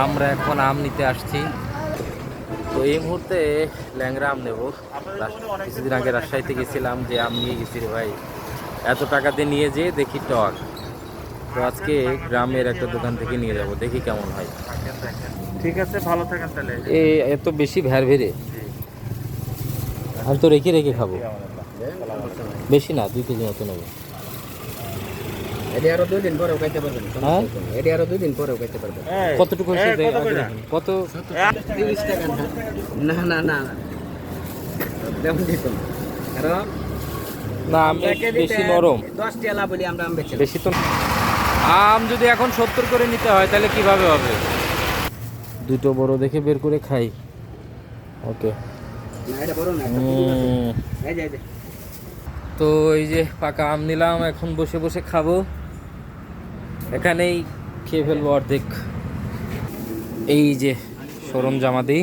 আমরা এখন আম নিতে আসছি। তো এই মুহূর্তে ল্যাংড়া আম নেব। কিছুদিন আগে রাজশাহীতে গেছিলাম, যে আম নিয়ে গেছি রে ভাই, এত টাকা দিয়ে নিয়ে যেয়ে দেখি টক। তো আজকে গ্রামের একটা দোকান থেকে নিয়ে যাব, দেখি কেমন হয়। ঠিক আছে, ভালো থাকেন তাহলে। এত বেশি ভ্যার ভেরে আমি তো রেখে রেখে খাবো। বেশি না, 2 কেজি মতো নেবো। এটি আরো 2 দিন পরেও খাইতে পারবেন। হ্যাঁ, এটি আরো 2 দিন পরেও খাইতে পারবেন। কতটুকু হয়েছে কত? 30 টাকা না, না না না, তেমন দিত না। কারণ না, আমি বেশি নরম 10 টিয়া বলি আমরা আম বেচে বেশি তো। আম যদি এখন 70 করে নিতে হয় তাহলে কিভাবে হবে? দুটো বড় দেখে বের করে খাই। ওকে। না, এটা বড় না, এই যে তো এই যে পাকা আম নিলাম, এখন বসে বসে খাবো। এখানেই খেয়ে ফেলবো অর্ধেক। এই যে সরঞ্জামাদি।